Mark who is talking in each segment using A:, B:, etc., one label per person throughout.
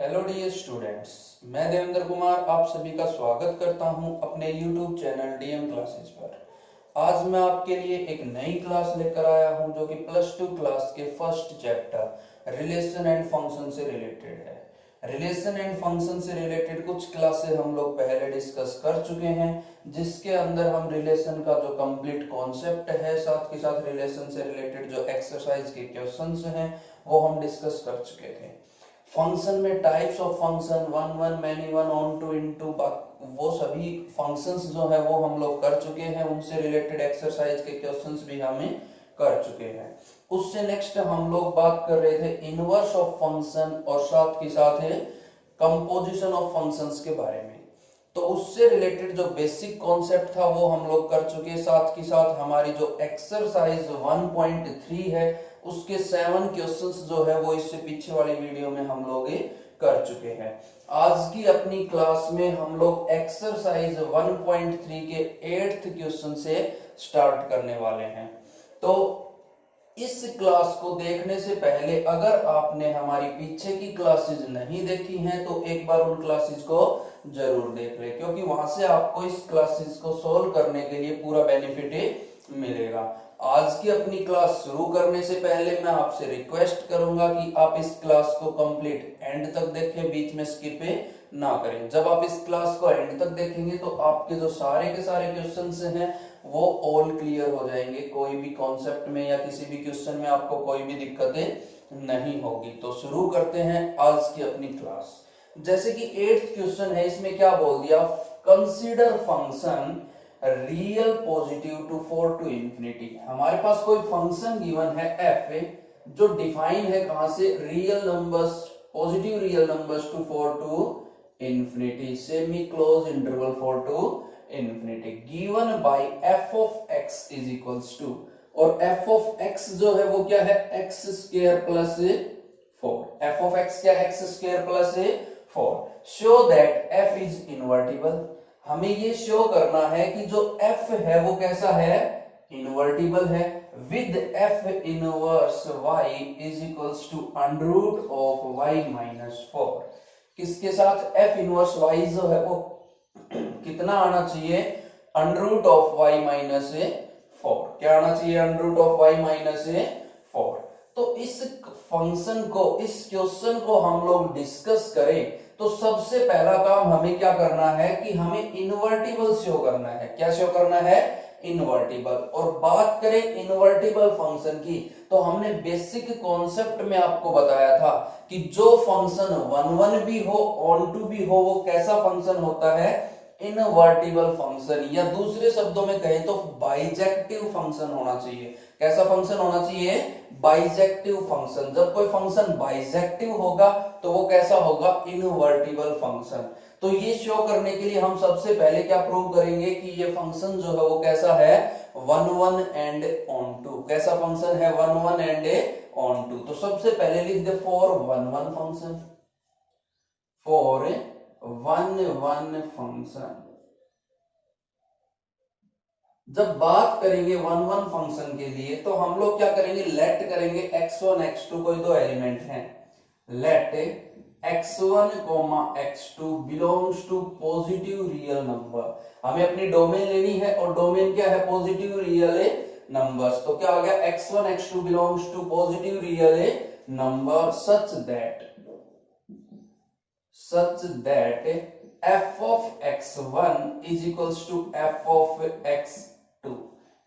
A: Hello dear students, मैं देवेंद्र कुमार आप सभी का स्वागत करता हूं अपने यूट्यूब चैनल डीएम क्लासेस पर। आज मैं आपके लिए एक नई क्लास लेकर आया हूं जो कि प्लस टू क्लास के first chapter relation and function से रिलेटेड है। रिलेशन एंड फंक्शन से रिलेटेड कुछ क्लासेस हम लोग पहले डिस्कस कर चुके हैं, जिसके अंदर हम रिलेशन का जो कंप्लीट कॉन्सेप्ट है, साथ के साथ रिलेशन से रिलेटेड जो एक्सरसाइज के क्वेश्चंस हैं वो हम डिस्कस कर चुके थे। फंक्शन में types of function, one one, many one, onto, into, वो सभी फंक्शंस जो है वो हम लोग कर चुके हैं। उनसे रिलेटेड एक्सरसाइज के क्वेश्चंस भी हमें कर चुके हैं। उससे नेक्स्ट हम लोग बात कर रहे थे इनवर्स ऑफ फंक्शन और साथ के साथ है कंपोजिशन ऑफ फंक्शंस के बारे में। तो उससे रिलेटेड जो बेसिक कॉन्सेप्ट था वो हम लोग कर चुके। साथ के साथ हमारी जो एक्सरसाइज 1.3 है उसके 7 क्वेश्चंस जो है वो इससे पीछे वाली वीडियो में हम लोग कर चुके हैं। आज की अपनी क्लास में हम लोग एक्सरसाइज 1.3 के 8th क्वेश्चन से स्टार्ट करने वाले हैं। तो इस क्लास को देखने से पहले अगर आपने हमारी पीछे की क्लासेस नहीं देखी हैं तो एक बार उन क्लासेस को जरूर देख ले, क्योंकि वहां से आपको इस क्लासेस को सोल्व करने के लिए पूरा बेनिफिट मिलेगा। आज की अपनी क्लास शुरू करने से पहले मैं आपसे रिक्वेस्ट करूंगा कि आप इस क्लास को कंप्लीट एंड तक देखें, बीच में स्किप ना करें। जब आप इस क्लास को एंड तक देखेंगे तो आपके जो सारे के सारे क्वेश्चंस हैं वो ऑल क्लियर हो जाएंगे। कोई भी कॉन्सेप्ट में या किसी भी क्वेश्चन में आपको कोई भी दिक्कतें नहीं होगी। तो शुरू करते हैं आज की अपनी क्लास। जैसे कि 8th क्वेश्चन है, इसमें क्या बोल दिया, consider function real positive to 4 to infinity. हमारे पास कोई फंक्शन गिवन है f जो डिफाइन है कहां से, real numbers, positive real numbers to 4 to infinity, semi close interval 4 to infinity, given by f of x is equals to, और f of x जो है वो क्या है, x square plus 4। f of x क्या है, x square plus 4। Show that f is invertible. हमें ये शो करना है कि जो f है वो कैसा है, इनवर्टिबल है, with f inverse y is equals to under root of y minus 4। किसके साथ, f इनवर्स y जो है वो कितना आना चाहिए, under root of y minus 4। क्या आना चाहिए, under root of y minus 4। तो इस फंक्शन को, इस क्वेश्चन को हम लोग डिस्कस करें तो सबसे पहला काम हमें क्या करना है कि हमें इनवर्टिबल शो करना है। क्या शो करना है, इनवर्टिबल। और बात करें इनवर्टिबल फंक्शन की तो हमने बेसिक कॉन्सेप्ट में आपको बताया था कि जो फंक्शन 1 1 भी हो, ऑन टू भी हो, वो कैसा फंक्शन होता है, इनवर्टिबल फंक्शन, या दूसरे शब्दों में कहें तो बाइजेक्टिव फंक्शन होना चाहिए। कैसा फंक्शन होना चाहिए, बाइजेक्टिव फंक्शन। जब कोई फंक्शन बाइजेक्टिव होगा तो वो कैसा होगा, इनवर्टिबल फंक्शन। तो ये शो करने के लिए हम सबसे पहले क्या प्रूव करेंगे कि ये फंक्शन जो है वो कैसा है, 1 1 एंड ऑन टू। कैसा फंक्शन है, 1 1 एंड ऑन टू। तो सबसे पहले लिख दे फॉर 1 1 फंक्शन, फॉर 1 1 फंक्शन। जब बात करेंगे 1 1 फंक्शन के लिए तो हम लोग क्या करेंगे, लेट करेंगे x1 x2, कोई दो एलिमेंट हैं, let x1 x2 belongs to positive real number. हमें अपनी डोमेन लेनी है और डोमेन क्या है, पॉजिटिव रियल नंबर्स। तो क्या हो गया, x1 x2 belongs to positive real number such that f of x1 is equals to f of x2।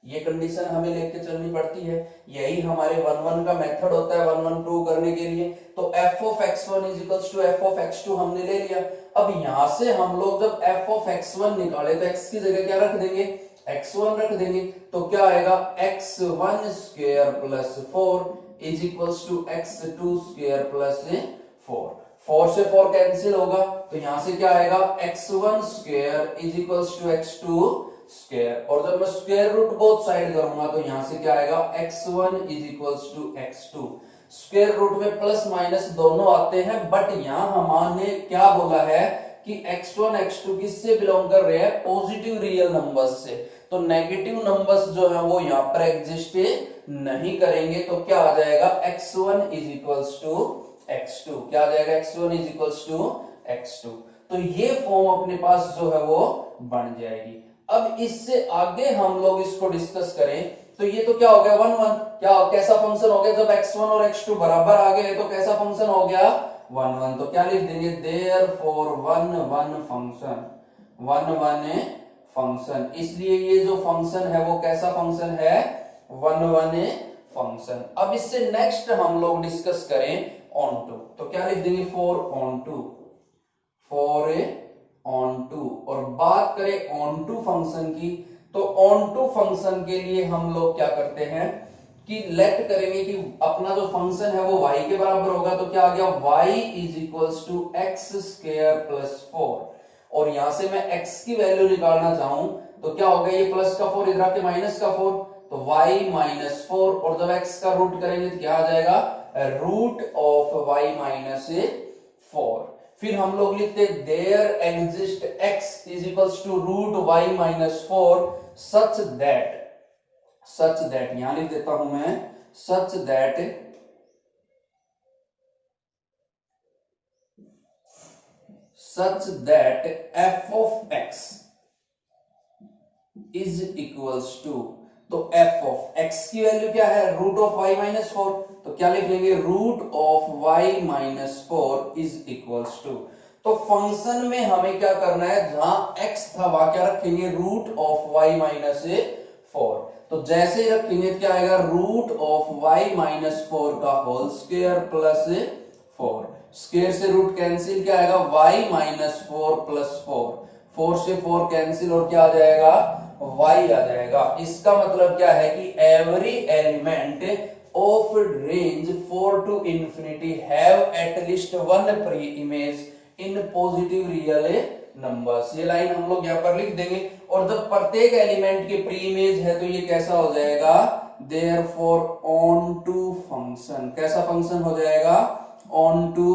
A: ये कंडीशन हमें लेके चलनी पड़ती है, यही हमारे 1 1 का मेथड होता है 1 1 प्रूव करने के लिए। तो f of x1 is equals to f of x2 हमने ले लिया। अब यहां से हम लोग जब f of x1 निकाले तो x की जगह क्या रख देंगे, x1 रख देंगे। तो क्या आएगा, x1 square plus 4 is equals to x2 square plus 4। 4 से 4 कैंसिल होगा तो यहां से क्या आएगा, x1 square is equals to x2 square. और जब मैं स्क्वायर रूट बोथ साइड करूंगा तो यहां से क्या आएगा, x1 is equals to x2। Square root में प्लस माइनस दोनों आते हैं, बट यहां हमने क्या बोला है कि x1 x2 किससे बिलोंग कर रहे हैं, पॉजिटिव रियल नंबर्स से। तो नेगेटिव नंबर्स जो है वो यहां पर एग्जिस्ट नहीं करेंगे। तो क्या आ जाएगा, x1 is equals to x2, क्या आ जाएगा x1 is equals to x2। तो ये फॉर्म अपने पास जो है वो बन जाएगी। अब इससे आगे हम लोग इसको डिस्कस करें तो ये तो क्या हो गया 1 1, क्या कैसा फंक्शन हो गया जब x1 और x2 बराबर आ गए तो कैसा फंक्शन हो गया 1 1। तो क्या लिख देंगे देयरफॉर 1 1 फंक्शन, 1 1 फंक्शन, इसलिए ये जो फंक्शन है वो कैसा फंक्शन है 1 1 फंक्शन। अब इससे नेक्स्ट हम लोग डिस्कस करें ऑन टू, तो क्या लिख देंगे for onto, for onto. और बात करें ऑन टू फंक्शन की तो ऑन टू फंक्शन के लिए हम लोग क्या करते हैं कि लेट करेंगे कि अपना जो फंक्शन है वो y के बराबर होगा, तो क्या आ गया y is equals to x square plus 4। और यहां से मैं x की वैल्यू निकालना चाहूं तो क्या होगा, ये प्लस का 4 इधर आके माइनस का 4, तो y माइनस 4, और जब x का रूट करेंगे तो क्या आ जाएगा रूट ऑफ y माइनस 4। फिर हम लोग लिखते there exist x is equals to root y minus 4 such that, यहां लिख देता हूं मैं such that f of x is equals to, तो f ऑफ x की वैल्यू क्या है रूट ऑफ y माइनस 4, तो क्या लिख लेंगे root of y minus 4 is equals to. तो फंक्शन में हमें क्या करना है, जहां x था वहां क्या रखेंगे रूट ऑफ y माइनस 4। तो जैसे ही रखेंगे क्या आएगा रूट ऑफ y माइनस 4 का होल स्क्वायर प्लस 4, स्क्वायर से रूट कैंसिल, क्या आएगा y माइनस 4 प्लस 4, 4 से 4 कैंसिल और क्या आ जाएगा y आ जाएगा। इसका मतलब क्या है कि every element of range 4 to infinity have at least one pre image in positive real numbers. ये लाइन हम लोग यहाँ पर लिख देंगे, और जब प्रत्येक एलिमेंट के प्री इमेज है तो ये कैसा हो जाएगा देयरफॉर ऑन टू फंक्शन, कैसा फंक्शन हो जाएगा ऑन टू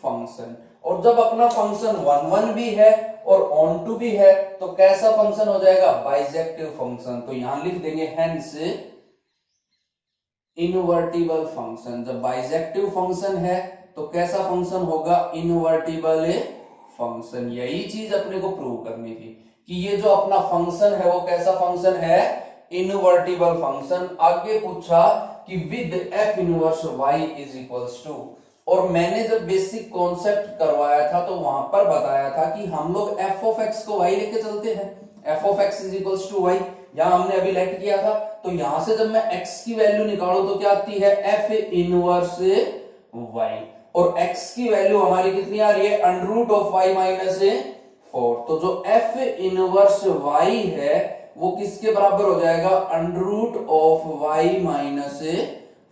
A: फंक्शन। और जब अपना फंक्शन 1 1 भी है और ऑन टू भी है तो कैसा फंक्शन हो जाएगा बाइजेक्टिव फंक्शन। तो यहां लिख देंगे हेंस इनवर्टिबल फंक्शन। जब बाइजेक्टिव फंक्शन है तो कैसा फंक्शन होगा इनवर्टिबल फंक्शन। यही चीज अपने को प्रूव करनी थी कि ये जो अपना फंक्शन है वो कैसा फंक्शन है इनवर्टिबल फंक्शन। आगे पूछा कि with f inverse y is equals to, और मैंने जब बेसिक कॉन्सेप्ट करवाया था तो वहां पर बताया था कि हम लोग f ऑफ x को y लेके चलते हैं, f of x is equals to y, यहां हमने अभी लेट किया था। तो यहां से जब मैं x की वैल्यू निकालूं तो क्या आती है f इनवर्स y, और x की वैल्यू हमारी कितनी आ रही है under root of y minus 4। तो जो f इनवर्स y है वो किसके बराबर हो जाएगा under root of y minus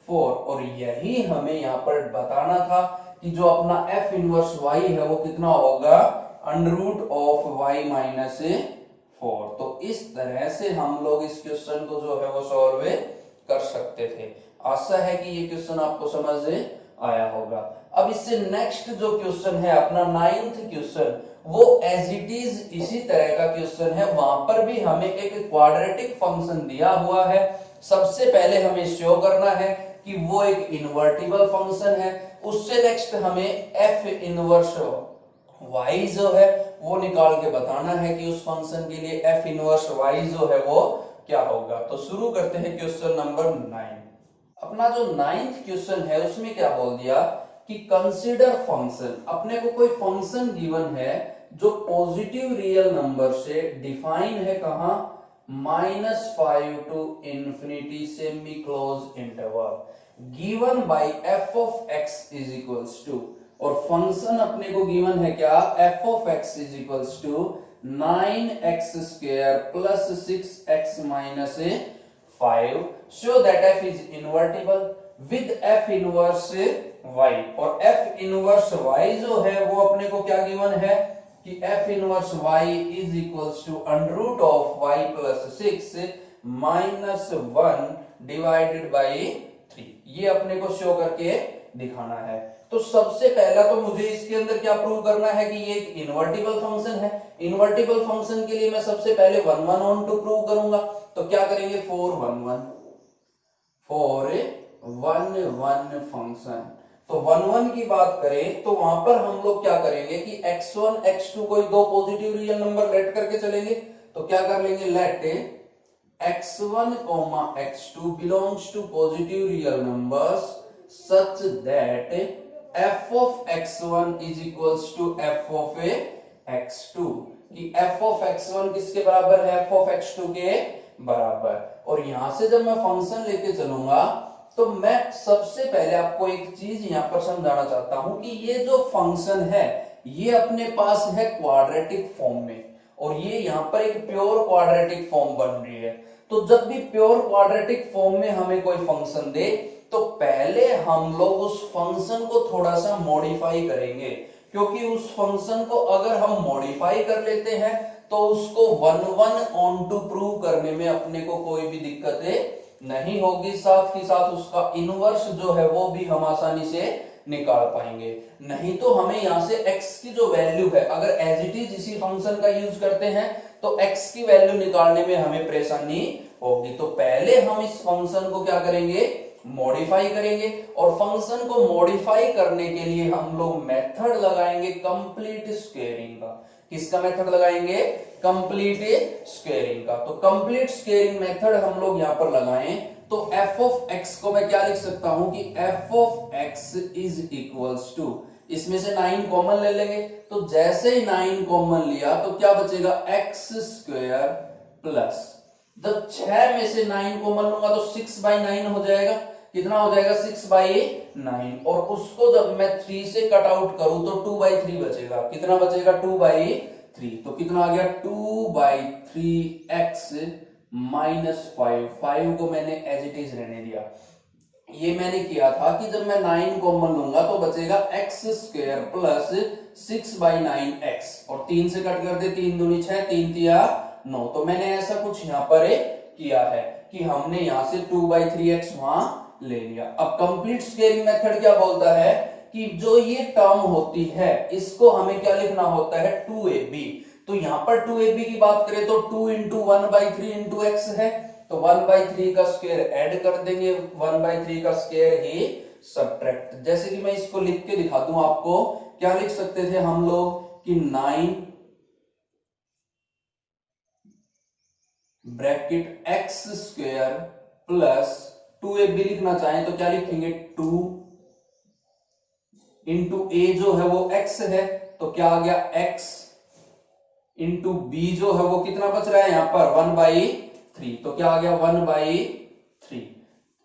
A: 4। और यही हमें यहाँ पर बताना था कि जो अपना f इनवर्स y है वो कितना होगा under root of y minus 4। तो इस तरह से हम लोग इस क्वेश्चन को जो है वो सॉल्व कर सकते थे। आशा है कि ये क्वेश्चन आपको समझ आया होगा। अब इससे नेक्स्ट जो क्वेश्चन है अपना 9th क्वेश्चन, वो एज इट इज इसी तरह का क्वेश्चन है। वहां पर भी हमें एक क्वाड्रेटिक फंक्शन दिया हुआ है। सबसे पहले हमें शो करना है कि वो एक इनवर्टिबल फंक्शन है। उससे नेक्स्ट हमें f इनवर्स y जो है वो निकाल के बताना है कि उस फंक्शन के लिए f इनवर्स y जो है वो क्या होगा। तो शुरू करते हैं क्वेश्चन नंबर 9। अपना जो 9th क्वेश्चन है उसमें क्या बोल दिया कि कंसीडर फंक्शन, अपने को कोई फंक्शन गिवन है जो पॉजिटिव रियल नंबर से डिफाइन है कहां -5 to infinity semi close interval given by f of x is equals to, और फंक्शन अपने को गिवन है क्या f of x is equals to 9x square plus 6x minus 5, show that f is invertible with f inverse y। और f inverse y जो है वो अपने को क्या गिवन है कि f inverse y is equals to under root of y plus 6 minus 1 divided by 3। ये अपने को शो करके दिखाना है। तो सबसे पहला तो मुझे इसके अंदर क्या प्रूव करना है कि ये एक इनवर्टिबल फंक्शन है। इनवर्टिबल फंक्शन के लिए मैं सबसे पहले 1 1 ऑन टू प्रूव करूंगा। तो क्या करेंगे 4 1 1 फंक्शन, तो 1 1 की बात करें तो वहां पर हम लोग क्या करेंगे कि x1 x2 कोई दो पॉजिटिव रियल नंबर लेट करके चलेंगे। तो क्या कर लेंगे, late x1 x2 belongs to positive real numbers such that f of x1 is equals to f of x2, कि f of x1 किसके बराबर है, f of x2 के बराबर। और यहां से जब मैं फंक्शन लेके चलूंगा तो मैं सबसे पहले आपको एक चीज यहां पर समझाना चाहता हूं कि ये जो फंक्शन है ये अपने पास है क्वाड्रेटिक फॉर्म में, और ये यहां पर एक प्योर क्वाड्रेटिक फॉर्म बन रही है। तो जब भी प्योर क्वाड्रेटिक फॉर्म में हमें कोई फंक्शन दे तो पहले हम लोग उस फंक्शन को थोड़ा सा मॉडिफाई करेंगे, क्योंकि उस फंक्शन को अगर हम मॉडिफाई कर लेते हैं तो उसको 1 1 ऑन टू प्रूव करने में अपने को कोई भी दिक्कतें नहीं होगी, साथ ही साथ उसका इनवर्स जो है वो भी हम आसानी से निकाल पाएंगे। नहीं तो हमें यहां से x की जो वैल्यू है अगर एज इट इज इसी फंक्शन का यूज करते हैं तो x की वैल्यू निकालने में हमें परेशानी होगी। तो पहले हम इस फंक्शन को क्या करेंगे, मॉडिफाई करेंगे, और फंक्शन को मॉडिफाई करने के लिए हम लोग मेथड लगाएंगे कंप्लीट स्क्वेयरिंग का। किसका मेथड लगाएंगे, कंप्लीट स्क्वेयरिंग का। तो कंप्लीट स्क्वेयरिंग मेथड हम लोग यहां पर लगाएं तो f ऑफ x को मैं क्या लिख सकता हूं कि f of x is equals to, इसमें से 9 कॉमन ले लेंगे, तो जैसे ही 9 कॉमन लिया तो क्या बचेगा, x स्क्वायर प्लस, जब 6 में से 9 कॉमन लूंगा तो 6/9 हो जाएगा। कितना हो जाएगा, 6/9, और उसको जब मैं 3 से कट आउट करूं तो 2/3 बचेगा। कितना बचेगा, 2/3। तो कितना आ गया, 2/3x माइनस 5 को मैंने एज इट इज रहने दिया। ये मैंने किया था कि जब मैं 9 कॉमन लूंगा तो बचेगा x स्क्वायर प्लस 6/9x, और 3 से कट कर दे, 3 दूनी 6, 3 तिया 9। तो मैंने ऐसा कुछ यहाँ पर किया है कि हमने यहां से 2/3x वहां ले लिया। अब कंप्लीट स्क्वेयरिंग मेथड क्या बोलता है कि जो ये टर्म होती है इसको हमें क्या लिखना होता है, 2ab। तो यहां पर 2ab की बात करें तो 2 इंटू 1/3 इंटू x है, तो 1/3 का स्क्वायर ऐड कर देंगे, 1/3 का स्क्वायर ही सब्ट्रैक्ट। जैसे कि मैं इसको लिख के दिखा दूं आपको, क्या लिख सकते थे हम लोग कि 9 bracket x square plus 2ab लिखना चाहें तो क्या लिखेंगे, 2 इंटू a जो है वो x है, तो क्या आ गया x इंटू b जो है वो कितना बच रहा है यहां पर 1/3, तो क्या आ गया 1/3।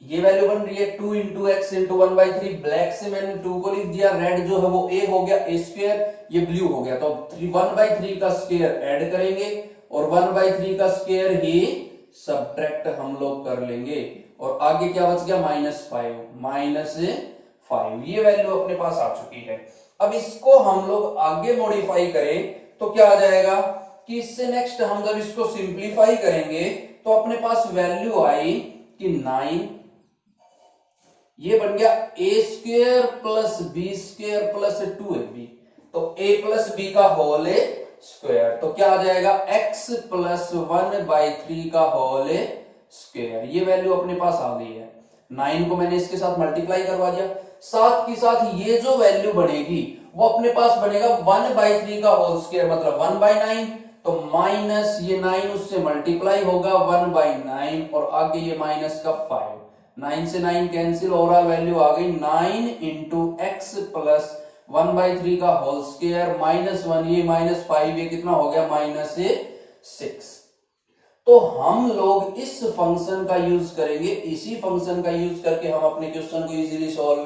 A: ये वैल्यू बन रही है 2 इंटू एक्स इंटू 1/3। ब्लैक से मैंने 2 को लिख दिया, रेड जो है वो a हो गया, a स्क्वायर, ये ब्लू हो गया। तो 1/3 का स्क्वायर ऐड करेंगे और 1/3 का स्क्वायर ही सब्ट्रैक्ट हम लोग कर लेंगे, और आगे क्या बच गया, -5। ये वैल्यू अपने पास आ चुकी है। अब इसको हम लोग आगे मॉडिफाई करें तो क्या आ जाएगा कि इससे नेक्स्ट हम जब इसको सिंप्लीफाई करेंगे तो अपने पास वैल्यू आई कि 9, ये बन गया a square plus b square plus 2ab, तो a प्लस b का होल स्क्वायर, तो क्या आ जाएगा x प्लस 1/3 का होल स्क्वायर। ये वैल्यू अपने पास आ गई है। 9 को मैंने इसके साथ मल्टीप्लाई करवा दिया, साथ ही साथ ये जो वैल्यू बनेगी वो अपने पास बनेगा 1/3 का होल स्क्वायर, मतलब 1/9, तो माइनस ये 9 उससे मल्टीप्लाई होगा 1/9, और आगे ये माइनस का 5, 9 से 9 कैंसिल, ओवरऑल वैल्यू आ गई 9 इंटू एक्स प्लस 1/3 का होल स्क्वायर माइनस 1, ये -5, ये कितना हो गया -6। तो हम लोग इस फंक्शन का यूज करेंगे, इसी फंक्शन का यूज करके हम अपने क्वेश्चन को इजीली सॉल्व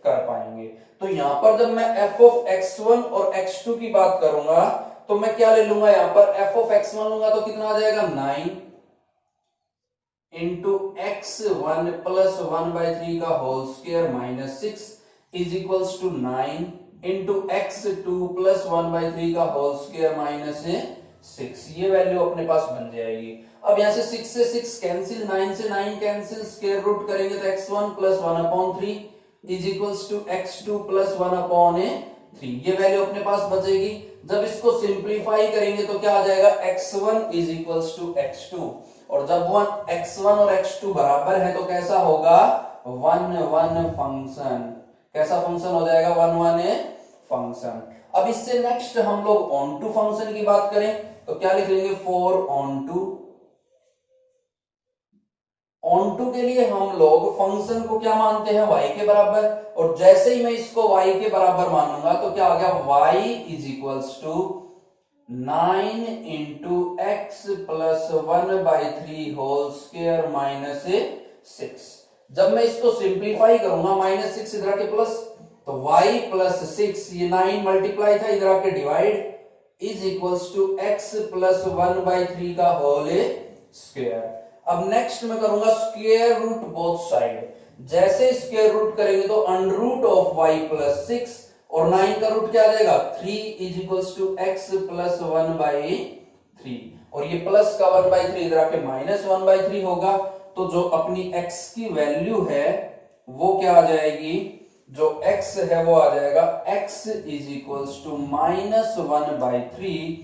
A: कर पाएंगे। तो यहां पर जब मैं f ऑफ x1 और x2 की बात करूंगा तो मैं क्या ले लूंगा, यहां पर f ऑफ x1 लूंगा तो कितना आ जाएगा 9 इंटू x1 प्लस 1/3 का whole square minus 6 is equals to 9 into x2 plus 1/3 का होल स्क्वायर माइनस 6। ये वैल्यू अपने पास बन जाएगी। अब यहां से 6 से 6 कैंसिल, 9 से 9 कैंसिल, स्क्वायर रूट करेंगे तो x1 plus 1/3 is equals to x2 plus 1/3। ये वैल्यू अपने पास बचेगी। जब इसको सिंप्लीफाई करेंगे तो क्या आ जाएगा, x1 is equals to x2, और जब x1 और x2 बराबर है तो कैसा होगा, 1 1 फंक्शन, कैसा फंक्शन हो जाएगा, वन वन ए फंक्शन। अब इससे नेक्स्ट हम लोग ऑन टू फंक्शन की बात करें तो क्या लिख लेंगे, for onto. Onto के लिए हम लोग फंक्शन को क्या मानते हैं, y के बराबर, और जैसे ही मैं इसको y के बराबर मानूंगा तो क्या आ गया, y is equals to 9 into x plus 1/3 whole square minus 6। जब मैं इसको सिंप्लीफाई करूंगा, -6 इधर आके प्लस, तो y प्लस 6, ये 9 मल्टीप्लाई था, इधर आके divide, is equals to x plus 1/3 का होल स्क्वायर। अब नेक्स्ट में करूंगा स्क्वायर रूट बोथ साइड। जैसे स्क्वायर रूट करेंगे तो under root of y plus 6 और 9 का रूट क्या आ जाएगा, 3 is equals to x plus 1/3, और ये प्लस का 1/3 इधर आके माइनस 1/3 होगा। तो जो अपनी x की वैल्यू है वो क्या आ जाएगी, जो x है वो आ जाएगा x is equals to minus 1/3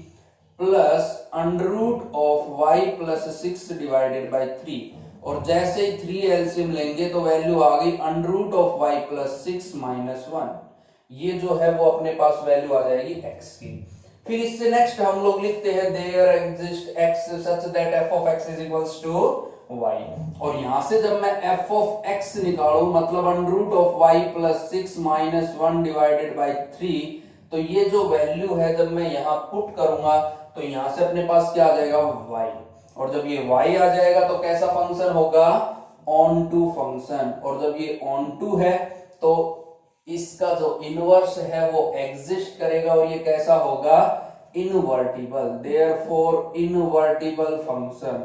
A: plus under root of y plus 6 divided by 3, और जैसे ही 3 एलसीएम लेंगे तो वैल्यू आ गई under root of y plus 6 minus 1। ये जो है वो अपने पास वैल्यू आ जाएगी x की। फिर इससे नेक्स्ट हम लोग लिखते हैं there exist x such that f of x is equals to y, और यहां से जब मैं f of x निकालूं मतलब under root of y plus 6 minus 1 divided by 3, तो ये जो वैल्यू है जब मैं यहाँ पुट करूंगा तो यहां से अपने पास क्या आ जाएगा, y, और जब ये y आ जाएगा तो कैसा फंक्शन होगा, ऑन टू फंक्शन, और जब ये ऑन टू है तो इसका जो इनवर्स है वो एग्जिस्ट करेगा, और ये कैसा होगा, invertible, therefore invertible function,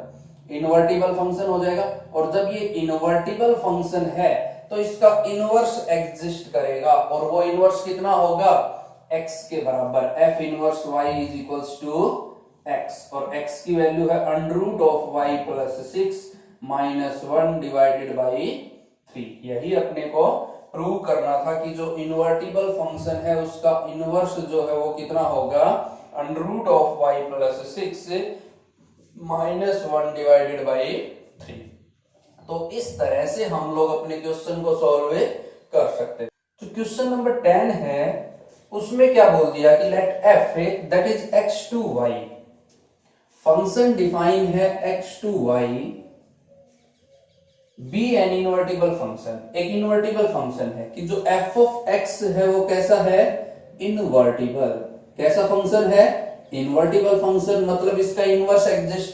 A: invertible function हो जाएगा। और जब ये इनवर्टिबल फंक्शन है तो इसका इनवर्स एग्जिस्ट करेगा, और वो इनवर्स कितना होगा, x के बराबर, f inverse y is equals to x, और x की वैल्यू है under root of y plus 6 minus 1 divided by 3। यही अपने को प्रूव करना था कि जो इनवर्टिबल फंक्शन है उसका इनवर्स जो है वो कितना होगा, under root of y plus 6 minus 1 divided by 3। तो इस तरह से हम लोग अपने क्वेश्चन को सॉल्व कर सकते हैं। तो क्वेश्चन नंबर 10 है, उसमें क्या बोल दिया कि let f that is x to y, function define है x to y be an invertible function, एक इनवर्टिबल फंक्शन है कि जो f ऑफ x है वो कैसा है, इनवर्टिबल। कैसा फंक्शन है, इनवर्टिबल फंक्शन, मतलब इसका इनवर्स एग्जिस्ट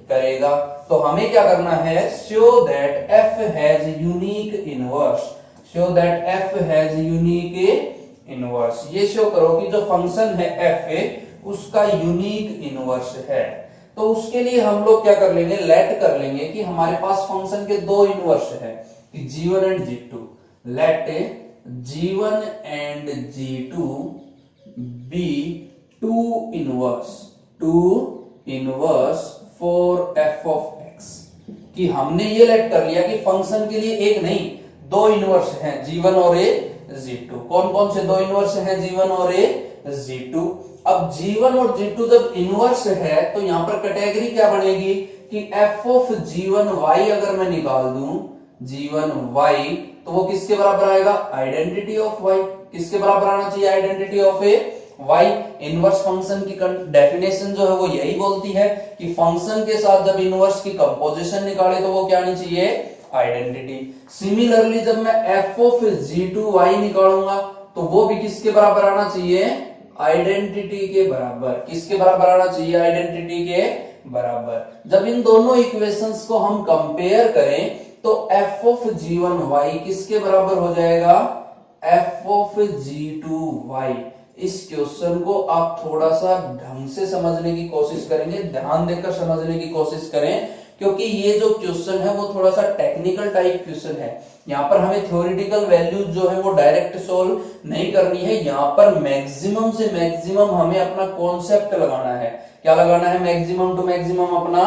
A: करेगा। तो हमें क्या करना है, show that f has unique inverse, show that f has unique inverse. ये शो करो कि जो फंक्शन है f उसका यूनिक इनवर्स है। तो उसके लिए हम लोग क्या कर लेंगे, लेट कर लेंगे कि हमारे पास फंक्शन के दो इनवर्स है, g1 and g2। Let g1 and g2 be two inverse for f of x, कि हमने ये लेट कर लिया कि फंक्शन के लिए एक नहीं दो इनवर्स हैं, g1 और g2। कौन कौन से दो इनवर्स हैं, g1 और g2। अब g1 और g2 जब इनवर्स है तो यहां पर कैटेगरी क्या बनेगी कि f ऑफ g1 y अगर मैं निकाल दूं g1 y, तो वो किसके बराबर आएगा, आइडेंटिटी ऑफ y। किसके बराबर आना चाहिए, identity of y। Inverse function की डेफिनेशन जो है वो यही बोलती है कि फंक्शन के साथ जब इनवर्स की कंपोजिशन निकाले तो वो क्या आनी चाहिए, आइडेंटिटी। सिमिलरली जब मैं f ऑफ g2y निकालूंगा तो वो भी किसके बराबर आना चाहिए, आइडेंटिटी के बराबर। किसके बराबर आना चाहिए, आइडेंटिटी के बराबर। जब इन दोनों इक्वेशंस को हम कंपेयर करें तो f ऑफ g1y किसके बराबर हो जाएगा, f ऑफ g2y। इस क्वेश्चन को आप थोड़ा सा ढंग से समझने की कोशिश करेंगे, ध्यान देकर समझने की कोशिश करें, क्योंकि ये जो क्वेश्चन है वो थोड़ा सा टेक्निकल टाइप क्वेश्चन है। यहाँ पर हमें थ्योरेटिकल वैल्यूज जो है वो डायरेक्ट सोल्व नहीं करनी है, यहाँ पर मैक्सिमम से मैक्सिमम हमें अपना कॉन्सेप्ट लगाना है। क्या लगाना है, मैक्सिमम टू मैक्सिमम अपना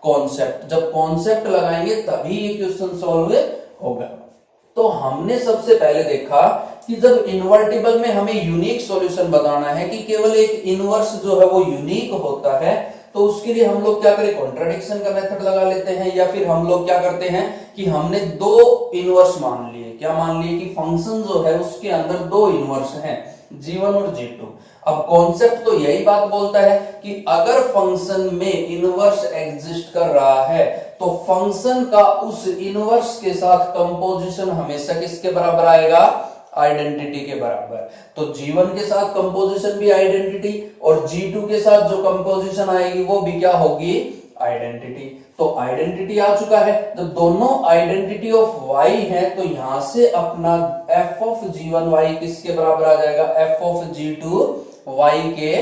A: कॉन्सेप्ट। जब कॉन्सेप्ट लगाएंगे तभी ये क्वेश्चन सॉल्व होगा। तो हमने सबसे पहले देखा कि जब इनवर्टिबल में हमें यूनिक सॉल्यूशन बताना है कि केवल एक इनवर्स जो है वो यूनिक होता है, तो उसके लिए हम लोग क्या करें, कॉन्ट्राडिक्शन का मेथड लगा लेते हैं, या फिर हम लोग क्या करते हैं कि हमने दो इनवर्स मान लिए। क्या मान लिए कि फंक्शन जो है उसके अंदर दो इनवर्स हैं, G1 और G2। अब कॉन्सेप्ट तो यही बात बोलता है कि अगर फंक्शन में इनवर्स एग्जिस्ट कर रहा है तो फंक्शन का उस इनवर्स के साथ कंपोजिशन हमेशा किसके बराबर आएगा, आइडेंटिटी के बराबर। तो G1 के साथ कंपोजिशन भी आइडेंटिटी और G2 के साथ जो कंपोजिशन आएगी वो भी क्या होगी, आइडेंटिटी। तो आइडेंटिटी आ चुका है, जब दोनों आइडेंटिटी ऑफ y है तो यहां से अपना f ऑफ G1 y किसके बराबर आ जाएगा, f ऑफ G2 y के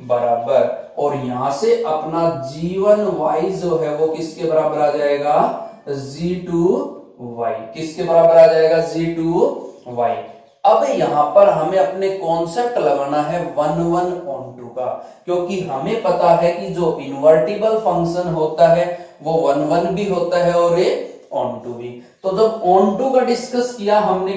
A: बराबर। और यहां से अपना G1 y जो है वो किसके बराबर आ जाएगा, G2 y किसके बराबर आ जाएगा, G2 y। अब यहां पर हमें अपने कॉन्सेप्ट लगाना है 1 1 onto का, क्योंकि हमें पता है कि जो इन्वर्टिबल फंक्शन होता है वो 1 1 भी होता है और ये onto भी। तो जब onto का डिस्कस किया हमने,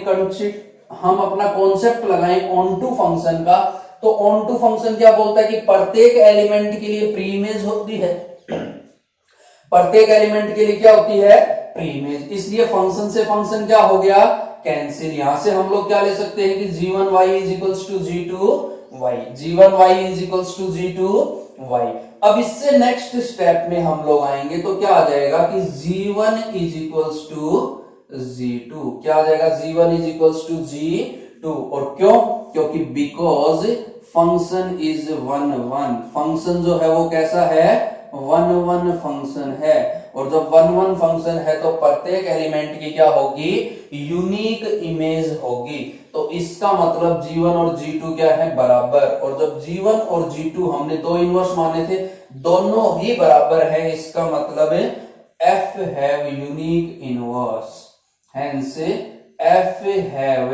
A: हम अपना कॉन्सेप्ट लगाए onto फंक्शन का, तो onto फंक्शन क्या बोलता है कि प्रत्येक एलिमेंट के लिए प्री इमेज होती है, प्रत्येक एलिमेंट के लिए क्या होती है, प्री इमेज। इसलिए फंक्शन से फंक्शन क्या हो गया, कैंसिल। यहां से हम लोग क्या ले सकते हैं कि G1 y is equals to G2 y, G1 y is equals to G2 y। अब इससे नेक्स्ट स्टेप में हम लोग आएंगे तो क्या आ जाएगा कि G1 is equals to G2, क्या आ जाएगा, G1 is equals to G2। और क्यों, क्योंकि बिकॉज फंक्शन इज 1 1, फंक्शन जो है वो कैसा है, 1 1 फंक्शन है। और जब 1 1 फंक्शन है तो प्रत्येक एलिमेंट की क्या होगी, यूनिक इमेज होगी। तो इसका मतलब G1 और G2 क्या है, बराबर। और जब G1 और G2 हमने दो इनवर्स माने थे, दोनों ही बराबर है, इसका मतलब F have unique inverse, hence F have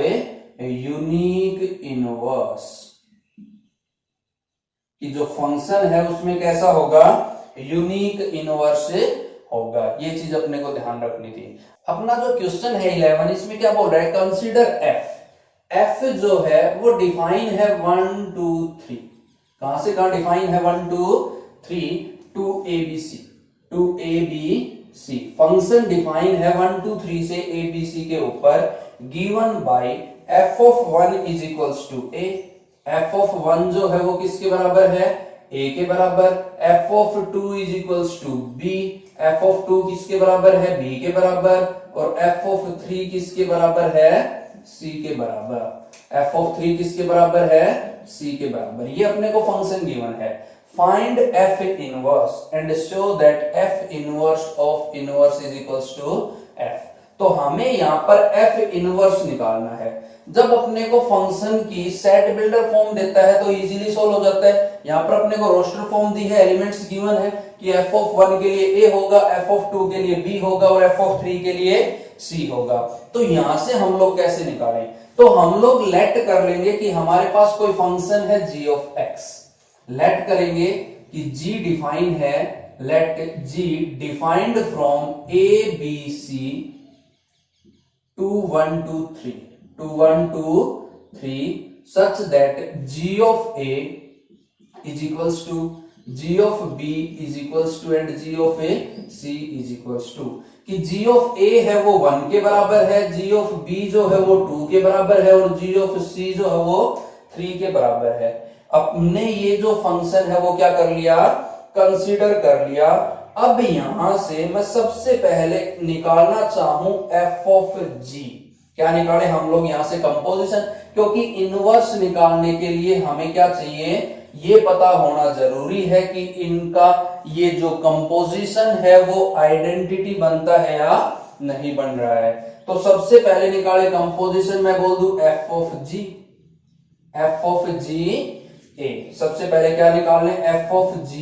A: unique inverse, कि जो फंक्शन है उसमें कैसा होगा, यूनिक इनवर्स होगा। ये चीज अपने को ध्यान रखनी थी। अपना जो क्वेश्चन है 11, इसमें क्या बोल रहा है, कंसीडर f जो है वो डिफाइन है 1 2 3। कहां से कहां डिफाइन है, 1 2 3 टू abc। फंक्शन डिफाइन है 1 2 3 से abc के ऊपर, given by f of 1 is equals to a। f of 1 जो है वो किसके बराबर है, a के बराबर। f of 2 is equals to b, f of 2 किसके बराबर है, b के बराबर। और f ऑफ 3 किसके बराबर है, c के बराबर। f ऑफ 3 किसके बराबर है, c के बराबर। ये अपने को फंक्शन गिवन है। Find f inverse and show that f inverse of inverse is equals to f। तो हमें यहाँ पर f इनवर्स निकालना है। जब अपने को फंक्शन की सेट बिल्डर फॉर्म देता है तो इजीली सोल्व हो जाता है। यहाँ पर अपने को रोस्टर फॉर्म दी है, एलिमेंट्स गिवन है कि f ऑफ 1 के लिए a होगा, f ऑफ 2 के लिए b होगा और f ऑफ 3 के लिए c होगा। तो यहां से हम लोग कैसे निकालें, तो हम लोग लेट कर लेंगे कि हमारे पास कोई फंक्शन है g ऑफ x। लेट करेंगे कि g डिफाइन है, let g defined from a b c to 1 2 3 to 1 2 3 such that g of a is equals to g of b is equals to and g of a c is equals to, कि g of a है वो 1 के बराबर है, g of b जो है वो 2 के बराबर है और g of c जो है वो 3 के बराबर है। अपने ये जो फंक्शन है वो क्या कर लिया, कंसीडर कर लिया। अब यहां से मैं सबसे पहले निकालना चाहूं f ऑफ g। क्या निकाले हम लोग यहां से, कंपोजिशन, क्योंकि इनवर्स निकालने के लिए हमें क्या चाहिए, ये पता होना जरूरी है कि इनका ये जो कंपोजिशन है वो आइडेंटिटी बनता है या नहीं बन रहा है। तो सबसे पहले निकाले कंपोजिशन, मैं बोल दूं f of g, f of g a। सबसे पहले क्या निकाल लें, f ऑफ g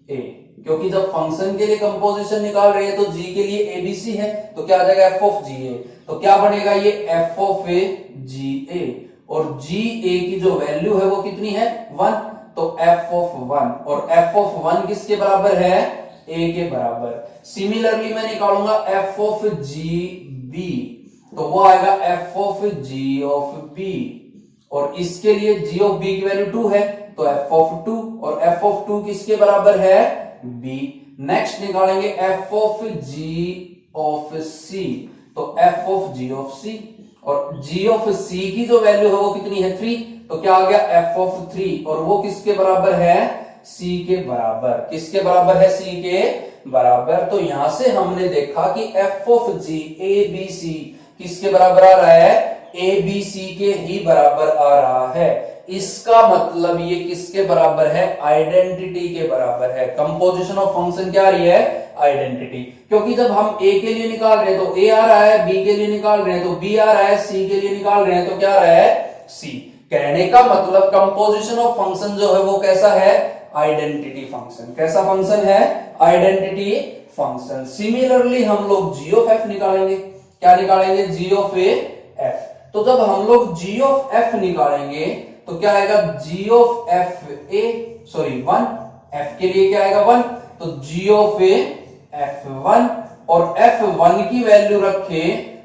A: a, क्योंकि जब फंक्शन के लिए कंपोजिशन निकाल रहे हैं तो g के लिए abc है, तो क्या आ जाएगा f ऑफ g a। तो क्या बनेगा ये f ऑफ g a, और g a की जो वैल्यू है वो कितनी है, 1। तो f ऑफ 1, और f ऑफ 1 किसके बराबर है, a के बराबर। सिमिलरली मैं निकालूंगा f ऑफ g b, तो वो आएगा f of g of b, और इसके लिए g ऑफ b की वैल्यू 2 है, तो f(2) और f(2) किसके बराबर है? b। नेक्स्ट निकालेंगे f(g)(c), तो f(g)(c) और g(c) की जो वैल्यू है वो कितनी है? 3, तो क्या आ गया? f(3) और वो किसके बराबर है? c के बराबर। किसके बराबर है? c के बराबर। तो यहां से हमने देखा कि f(g) abc किसके बराबर आ रहा है? abc के ही बराबर आ रहा है। इसका मतलब ये किसके बराबर है? आइडेंटिटी के बराबर है। कंपोजिशन ऑफ फंक्शन क्या आ रही है? आइडेंटिटी। क्योंकि जब हम a के लिए निकाल रहे हैं तो a आ रहा है, b के लिए निकाल रहे हैं तो b आ रहा है, c के लिए निकाल रहे हैं तो क्या आ रहा है? c। कहने का मतलब कंपोजिशन ऑफ फंक्शन जो है वो कैसा है? Identity function. कैसा फंक्शन है? Identity function. सिमिलरली हम लोग g ऑफ f निकालेंगे। क्या निकालेंगे? g of f। तो जब हम लोग g ऑफ f निकालेंगे तो क्या आएगा? g ऑफ f 1, f के लिए क्या आएगा? 1, तो g ऑफ f1 और f1 की वैल्यू रखे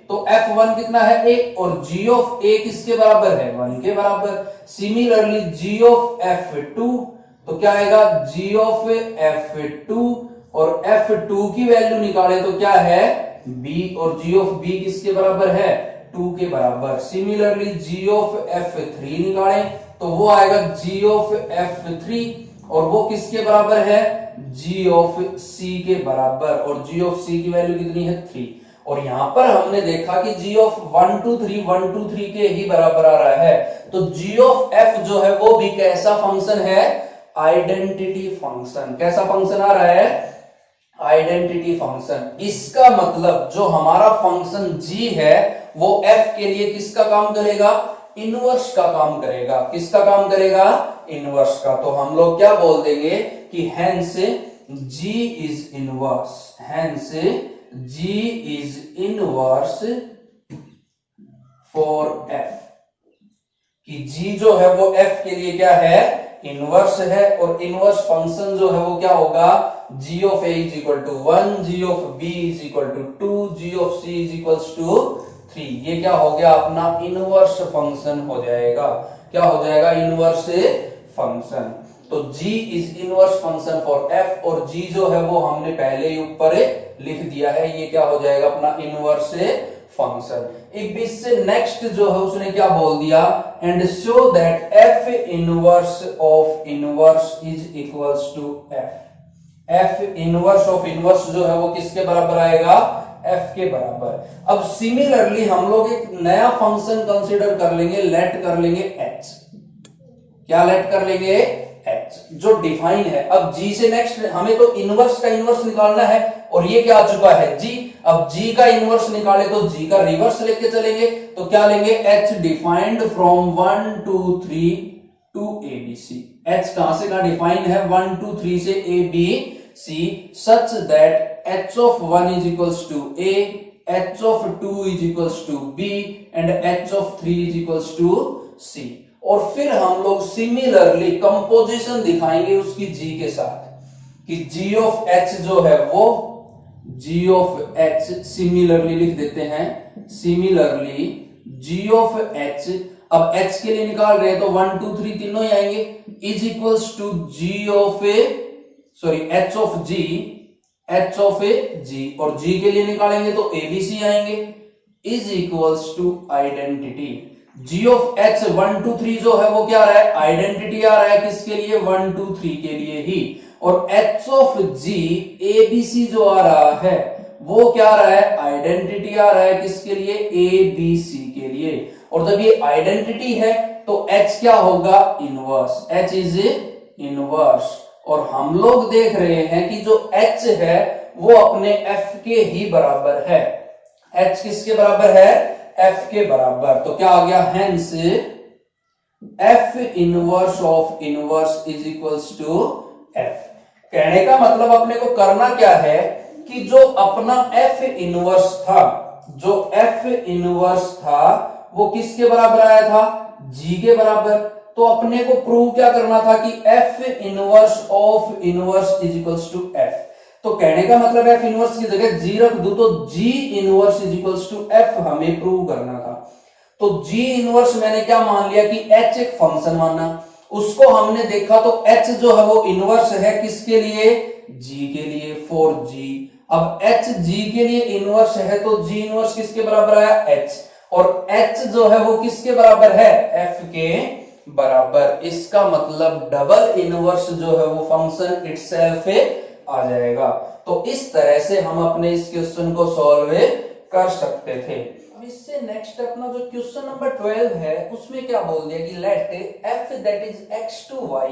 A: तो f1 कितना है? a और g ऑफ a किसके बराबर है? 1 के बराबर। सिमिलरली g ऑफ f2 तो क्या आएगा? g ऑफ f2 और f2 की वैल्यू निकाले तो क्या है? b और g ऑफ b किसके बराबर है? 2 के बराबर। सिमिलरली g ऑफ f3 निकालें तो वो आएगा g ऑफ f3 और वो किसके बराबर है? g ऑफ c के बराबर। और g ऑफ c की वैल्यू कितनी है? 3। और यहां पर हमने देखा कि g ऑफ 1 2 3 के ही बराबर आ रहा है। तो g ऑफ f जो है वो भी कैसा फंक्शन है? Identity function. कैसा फंक्शन आ रहा है? Identity function. इसका मतलब जो हमारा फंक्शन g है वो f के लिए किसका काम करेगा? इनवर्स का काम करेगा। किसका काम करेगा? इनवर्स का। तो हम लोग क्या बोल देंगे कि hence g is inverse. Hence g is inverse for f। कि g जो है वो f के लिए क्या है? इनवर्स है। और इनवर्स फंक्शन जो है वो क्या होगा? g of a is equal to 1, g of b is equal to 2, g of c is equal to 3। ये क्या हो गया? अपना इनवर्स फंक्शन हो जाएगा। क्या हो जाएगा? Inverse function. तो g is inverse function for f और g जो है वो हमने पहले ही ऊपर लिख दिया है। ये क्या हो जाएगा? अपना इनवर्स फंक्शन। एक इससे नेक्स्ट जो है उसने क्या बोल दिया? And show that f inverse of inverse is equals to f। f inverse of inverse जो है वो किसके बराबर आएगा? f के बराबर। अब सिमिलरली हम लोग एक नया फंक्शन कंसीडर कर लेंगे, लेट कर लेंगे h। क्या लेट कर लेंगे? h जो डिफाइन है। अब g से नेक्स्ट हमें तो इनवर्स का इनवर्स निकालना है और ये क्या आ चुका है? g। अब g का इनवर्स निकाले तो g का रिवर्स लेके चलेंगे तो क्या लेंगे? h defined from 1 2 3 to abc। h कहां से कहां डिफाइन है? 1 2 3 से abc such that h of 1 is equals to a, h of 2 is equals to b and h of 3 is equals to c। और फिर हम लोग सिमिलरली कंपोजिशन दिखाएंगे उसकी g के साथ कि g of h जो है वो g of h सिमिलरली लिख देते हैं। सिमिलरली g of h, अब h के लिए निकाल रहे हैं तो 1 2 3 तीनों ही आएंगे, is equals to g of h of g, h of g और g के लिए निकालेंगे तो abc आएंगे, is equals to identity. g of h 1 2 3 जो है वो क्या आ रहा है? आइडेंटिटी आ रहा है। किसके लिए? 1 2 3 के लिए ही। और h ऑफ g abc जो आ रहा है वो क्या आ रहा है? आइडेंटिटी आ रहा है। किसके लिए? abc के लिए। और जब ये आइडेंटिटी है तो h क्या होगा? इनवर्स। h is inverse. और हम लोग देख रहे हैं कि जो h है वो अपने f के ही बराबर है। h किसके बराबर है? f के बराबर। तो क्या आ गया? Hence f inverse of inverse is equals to f। कहने का मतलब अपने को करना क्या है कि जो अपना f इनवर्स था, जो f इनवर्स था वो किसके बराबर आया था? g के बराबर। तो अपने को प्रूव क्या करना था कि f inverse of inverse is equals to f। तो कहने का मतलब f इनवर्स की जगह g रख दूं तो g inverse is equals to f हमें प्रूव करना था। तो g इनवर्स मैंने क्या मान लिया कि h एक फंक्शन माना उसको हमने देखा तो h जो है वो इनवर्स है किसके लिए, g के लिए, फॉर g। अब h g के लिए इनवर्स है तो g इनवर्स किसके बराबर आया, h, और h जो है वो किसके बराबर है, f के बराबर। इसका मतलब डबल इनवर्स जो है वो फंक्शन इटसेल्फ आ जाएगा। तो इस तरह से हम अपने इस क्वेश्चन को सॉल्व कर सकते थे। अब इससे नेक्स्ट अपना जो क्वेश्चन नंबर 12 है उसमें क्या बोल दिया कि let f that is x to y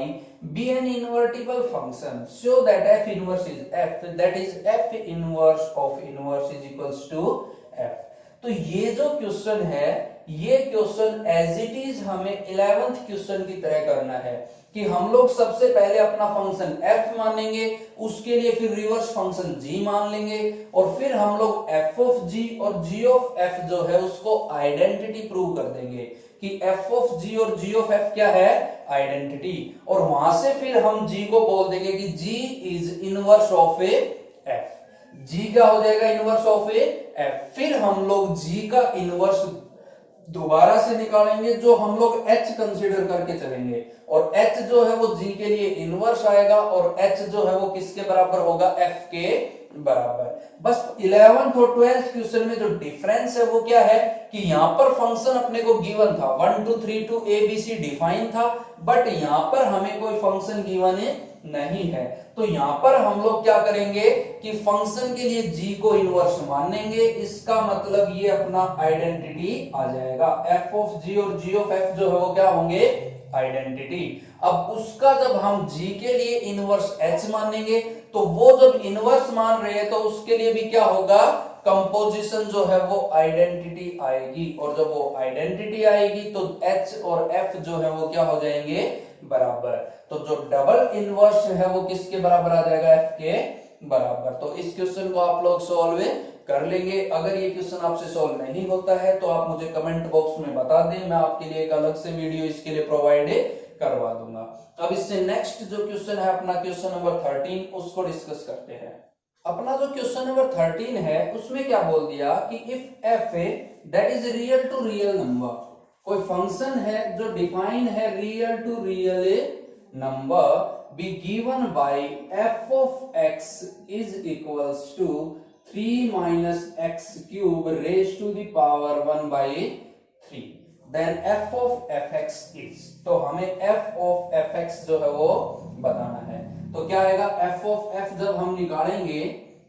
A: be an invertible function so that f inverse is f that is f inverse of inverse is equals to f। तो ये जो क्वेश्चन है ये क्वेश्चन एज इट इज हमें 11th question की तरह करना है कि हम लोग सबसे पहले अपना फंक्शन f मानेंगे, उसके लिए फिर रिवर्स फंक्शन g मान लेंगे, और फिर हम लोग f ऑफ g और g ऑफ f जो है उसको आइडेंटिटी प्रूव कर देंगे कि f ऑफ g और g ऑफ f क्या है, आइडेंटिटी। और वहां से फिर हम g को बोल देंगे कि g is inverse of A f। g क्या हो जाएगा, इनवर्स ऑफ ए f। फिर हम लोग g का इनवर्स दोबारा से निकालेंगे जो हम लोग h कंसीडर करके चलेंगे, और h जो है वो g के लिए इनवर्स आएगा और h जो है वो किसके बराबर होगा, f के बराबर। बस 11th और 12th क्वेश्चन में जो डिफरेंस है वो क्या है कि यहाँ पर फंक्शन अपने को गिवन था 1 2 3 to a b c define था, बट यहाँ पर हमें कोई फंक्शन गिवन नहीं है। तो यहाँ पर हम लोग क्या करेंगे कि फंक्शन के लिए g को इनवर्स मानेंगे। इसका मतलब ये अपना आइडेंटिटी आ जाएगा, f ऑफ g और g ऑफ f जो है वो क्या होंगे, आइडेंटिटी। अब उसका जब हम g के लिए इनवर्स h मानेंगे तो वो जब इनवर्स मान रहे हैं तो उसके लिए भी क्या होगा, कंपोजिशन जो है वो आइडेंटिटी आएगी, और जब वो आइडेंटिटी आएगी तो h और f जो है वो क्या हो जाएंगे, बराबर। तो जो डबल इनवर्स है वो किसके बराबर आ जाएगा, f के बराबर। तो इस क्वेश्चन को आप लोग सॉल्व कर लेंगे। अगर ये क्वेश्चन आपसे सॉल्व नहीं होता है तो आप मुझे कमेंट बॉक्स में बता दें, मैं आपके लिए एक अलग से वीडियो इसके लिए प्रोवाइड करवा दूंगा। अब इससे नेक्स्ट जो क्वेश्चन है अपना क्वेश्चन नंबर 13 उसको डिस्कस करते हैं। अपना जो क्वेश्चन नंबर 13 है उसमें क्या बोल दिया कि if f that is real to real number, कोई फंक्शन है जो डिफाइन है real to real number be given by f of x is equals to 3 minus x cube raised to the power 1 by 3, then f of fx is। तो हमें f of fx जो है वो बताना है। तो क्या आएगा, f of f जब हम निकालेंगे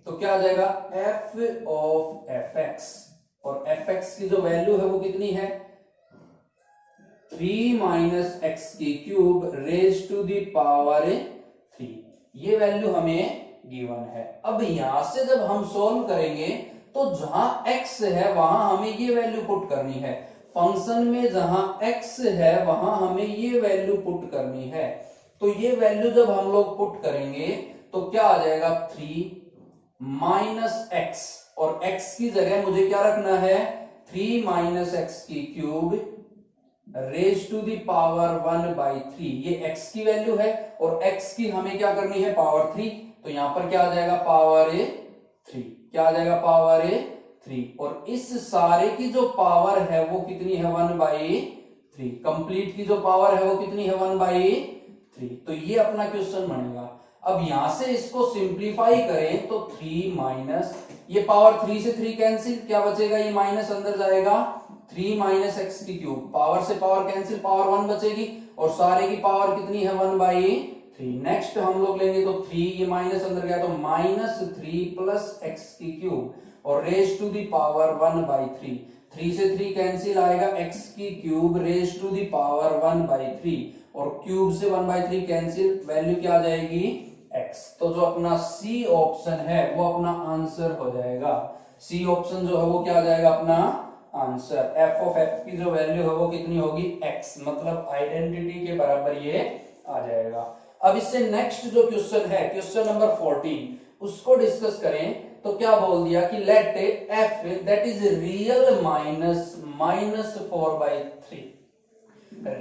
A: तो क्या आ जाएगा, f of fx, और fx की जो वैल्यू है वो कितनी है, 3 minus x की cube raise to the power 3, ये वैल्यू हमें गिवन है। अब यहां से जब हम सोल्व करेंगे तो जहां x है वहां हमें ये वैल्यू पुट करनी है, फंक्शन में जहां x है वहां हमें ये वैल्यू पुट करनी है। तो ये वैल्यू जब हम लोग पुट करेंगे तो क्या आ जाएगा, 3 माइनस x, और x की जगह मुझे क्या रखना है, 3 माइनस एक्स की cube raise to the power 1 by 3, ये x की वैल्यू है और x की हमें क्या करनी है, पावर 3। तो यहां पर क्या आ जाएगा, पावर 3, क्या आ जाएगा, पावर 3, और इस सारे की जो पावर है वो कितनी है, 1 by 3, कंप्लीट की जो पावर है वो कितनी है, 1 by 3। तो ये अपना क्वेश्चन बनेगा। अब यहां से इसको सिंप्लीफाई करें तो 3 माइनस, ये पावर 3 से 3 कैंसिल, क्या बचेगा, ये माइनस अंदर जाएगा, 3 माइनस एक्स की क्यूब, पावर से पावर कैंसिल, पावर 1 बचेगी, और सारे की पावर कितनी है, 1 by 3। नेक्स्ट हम लोग लेंगे तो 3, ये माइनस अंदर गया तो माइनस 3 प्लस एक्स की क्यूब, और raise to the power 1 by 3, 3 से 3 कैंसिल आएगा, एक्स की cube raise to the power 1 by 3, और क्यूब से 1 by 3 कैंसिल, वैल्यू क्या आ जाएगी, x। तो जो अपना सी ऑप्शन है वो अपना आंसर हो जाएगा, सी ऑप्शन जो है वो क्या आ जाएगा, अपना आंसर। f ऑफ f की जो वैल्यू है वो कितनी होगी, x, मतलब आइडेंटिटी के बराबर ये आ जाएगा। अब इससे नेक्स्ट जो क्वेश्चन है क्वेश्चन नंबर 14 उसको डिस्कस करें तो क्या बोल दिया कि let f that is real minus 4/3,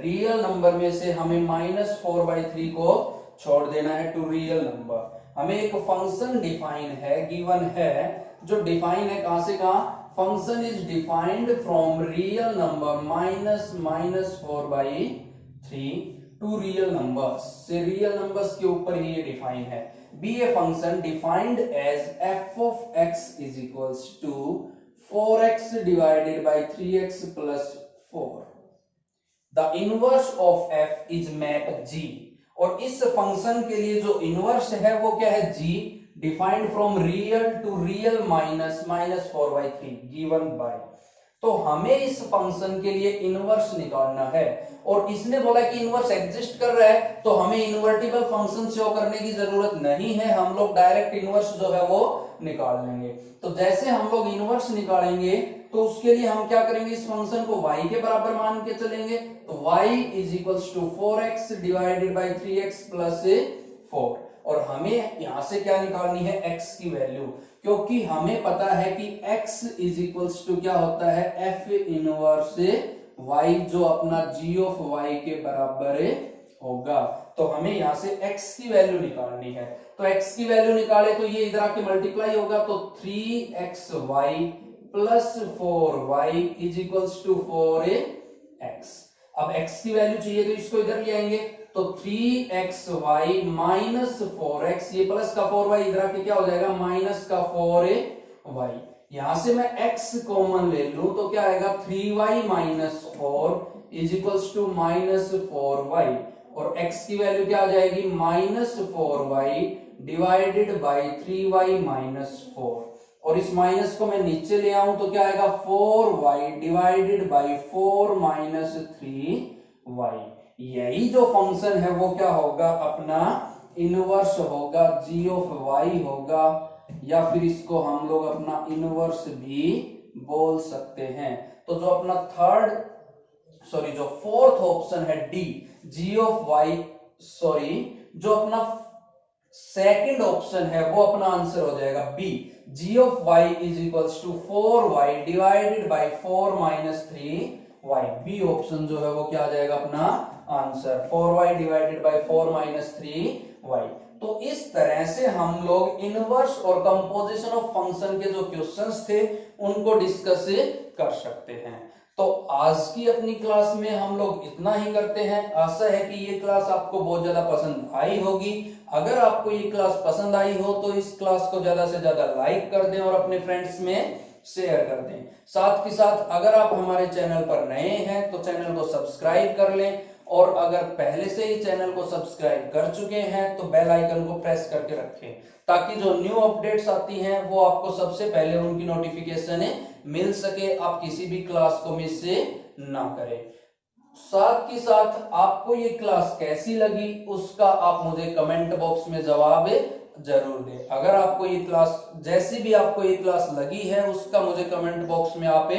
A: real number में से हमें -4/3 को छोड़ देना है टू रियल नंबर। हमें एक फंक्शन डिफाइन है, गिवन है, जो डिफाइन है कहां से कहां, function is defined from real number -4/3 to real numbers से रियल नंबर्स के ऊपर ये डिफाइन है। Be a function defined as f of x is equals to 4x divided by 3x plus 4। The inverse of f is map g. और इस function के लिए जो इनवर्स है वो क्या है, g, defined from real to real minus minus 4/3 given by. तो हमें इस फंक्शन के लिए इनवर्स निकालना है और इसने बोला कि इनवर्स एग्जिस्ट कर रहा है, तो हमें इन्वर्टिबल फंक्शन शो करने की जरूरत नहीं है, हम लोग डायरेक्ट इनवर्स जो है वो निकाल लेंगे। तो जैसे हम लोग इनवर्स निकालेंगे तो उसके लिए हम क्या करेंगे, इस फंक्शन को y के बराबर मान के चलेंगे। तो y is equals to 4x divided by 3x plus 4। और हमें यहां से क्या निकालनी है, x की वैल्यू, क्योंकि हमें पता है कि x इज इक्वल्स टू क्या होता है, f इनवर्स y, जो अपना g ऑफ y के बराबर होगा। तो हमें यहां से x की वैल्यू निकालनी है। तो x की वैल्यू निकाले तो ये इधर आके मल्टीप्लाई होगा, तो 3xy plus 4y is equals to 4x। अब x की वैल्यू चाहिए तो इसको इधर ले आएंगे, तो 3xy माइनस 4x, ये प्लस का 4y इधर आके क्या हो जाएगा, माइनस का 4y। यहां से मैं x कॉमन ले लूं तो क्या आएगा, 3y minus 4 is equals to minus 4y। और x की वैल्यू क्या आ जाएगी, minus 4y divided by 3y minus 4। और इस माइनस को मैं नीचे ले आऊं तो क्या आएगा, 4y divided by 4 minus 3y। यही जो फंक्शन है वो क्या होगा, अपना इनवर्स होगा, g ऑफ y होगा, या फिर इसको हम लोग अपना इनवर्स भी बोल सकते हैं। तो जो अपना जो फोर्थ ऑप्शन है डी, g ऑफ y, जो अपना सेकंड ऑप्शन है वो अपना आंसर हो जाएगा B, g of y is equals to 4y divided by 4 minus 3y। B option जो है वो क्या आ जाएगा अपना answer, 4y divided by 4 minus 3y। तो इस तरह से हम लोग इनवर्स और कंपोजिशन ऑफ फंक्शन के जो क्वेश्चंस थे उनको डिस्कस कर सकते हैं। तो आज की अपनी क्लास में हम लोग इतना ही करते हैं। आशा है कि ये क्लास आपको बहुत ज्यादा पसंद आई होगी। अगर आपको ये क्लास पसंद आई हो तो इस क्लास को ज्यादा से ज्यादा लाइक कर दें और अपने फ्रेंड्स में शेयर कर दें। साथ के साथ अगर आप हमारे चैनल पर नए हैं तो चैनल को सब्सक्राइब कर लें, और अगर पहले से ही चैनल को सब्सक्राइब कर चुके हैं तो बेल आइकन को प्रेस करके रखें, ताकि जो न्यू अपडेट्स आती हैं वो आपको सबसे पहले उनकी नोटिफिकेशन मिल सके, आप किसी भी क्लास को मिस ना करें। साथ के साथ आपको ये क्लास कैसी लगी उसका आप मुझे कमेंट बॉक्स में जवाब जरूर दें। अगर आपको ये क्लास, जैसी भी आपको ये क्लास लगी है उसका मुझे कमेंट बॉक्स में आप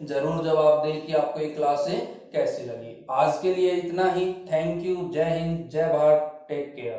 A: जरूर जवाब दें कि आपको ये क्लास कैसी लगी। आज के लिए इतना ही। Thank you. जय हिंद, जय भारत, टेक केयर।